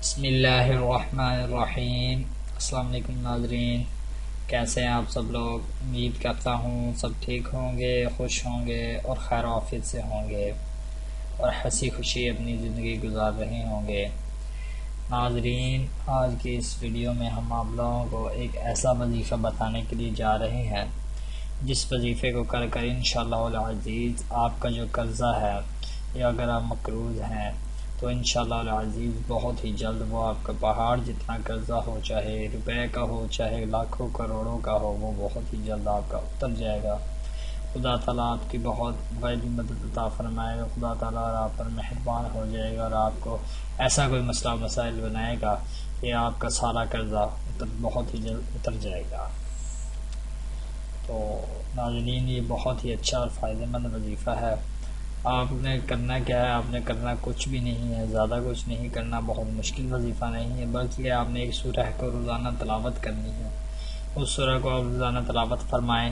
بسم اللہ الرحمن الرحیم۔ السلام علیکم ناظرین، کیسے ہیں آپ سب لوگ؟ امید کرتا ہوں سب ٹھیک ہوں گے، خوش ہوں گے اور خیر و عافیت سے ہوں گے اور ہنسی خوشی اپنی زندگی گزار رہے ہوں گے۔ ناظرین، آج کی اس ویڈیو میں ہم آپ لوگوں کو ایک ایسا وظیفہ بتانے کے لیے جا رہے ہیں جس وظیفے کو کر کر انشاءاللہ العزیز آپ کا جو قرضہ ہے یا اگر آپ مقروض ہیں تو انشاءاللہ العزیز بہت ہی جلد وہ آپ کا پہاڑ جتنا قرضہ ہو، چاہے روپے کا ہو چاہے لاکھوں کروڑوں کا ہو، وہ بہت ہی جلد آپ کا اتر جائے گا۔ خدا تعالیٰ آپ کی بہت بڑی مدد عطا فرمائے گا، خدا تعالیٰ اور آپ پر مہربان ہو جائے گا اور آپ کو ایسا کوئی مسئلہ مسائل بنائے گا کہ آپ کا سارا قرضہ بہت ہی جلد اتر جائے گا۔ تو ناظرین، یہ بہت ہی اچھا اور فائدہ مند وظیفہ ہے۔ آپ نے کرنا کیا ہے؟ آپ نے کرنا کچھ بھی نہیں ہے، زیادہ کچھ نہیں کرنا، بہت مشکل وظیفہ نہیں ہے، بلکہ آپ نے ایک سورہ کو روزانہ تلاوت کرنی ہے۔ اس سورہ کو آپ روزانہ تلاوت فرمائیں،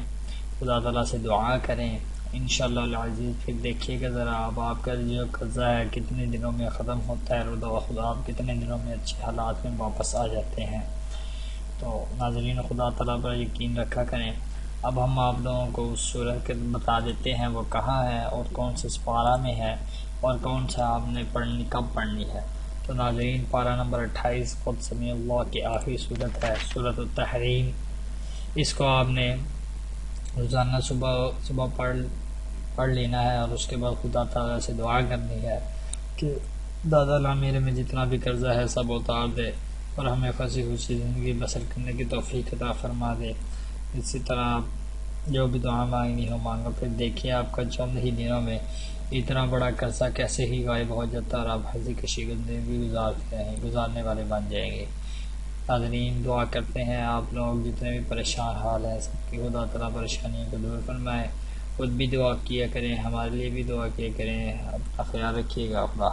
خدا تعالیٰ سے دعا کریں، انشاءاللہ العزیز پھر دیکھیے گا ذرا آپ کا جو قرضہ ہے کتنے دنوں میں ختم ہوتا ہے اور خدا آپ کتنے دنوں میں اچھے حالات میں واپس آ جاتے ہیں۔ تو ناظرین، خدا تعالیٰ پر یقین رکھا کریں۔ اب ہم آپ لوگوں کو اس سورہ کے بتا دیتے ہیں وہ کہاں ہے اور کون سے سپارہ میں ہے اور کون سا آپ نے کب پڑھنی ہے۔ تو ناظرین، پارہ نمبر 28 قد سمیع اللہ کی آخری صورت ہے، سورۃ التحریم۔ اس کو آپ نے روزانہ صبح پڑھ لینا ہے اور اس کے بعد خدا تعالیٰ سے دعا کرنی ہے کہ دادا اللہ میرے میں جتنا بھی قرضہ ہے سب اتار دے اور ہمیں خوشی خوشی زندگی بسر کرنے کی توفیق عطا فرما دے۔ اسی طرح آپ جو بھی دعا مانگنی ہو مانگو، پھر دیکھیے آپ کا چند ہی دنوں میں اتنا بڑا قرضہ کیسے ہی غائب ہو جاتا ہے اور آپ ہنسی خوشی زندگی گزارنے والے بن جائیں گے۔ ناظرین، دعا کرتے ہیں آپ لوگ جتنے بھی پریشان حال ہیں سب کی خدا تعالیٰ پریشانیوں کو دور فرمائے۔ خود بھی دعا کیا کریں، ہمارے لیے بھی دعا کیا کریں۔ اپنا خیال رکھیے گا۔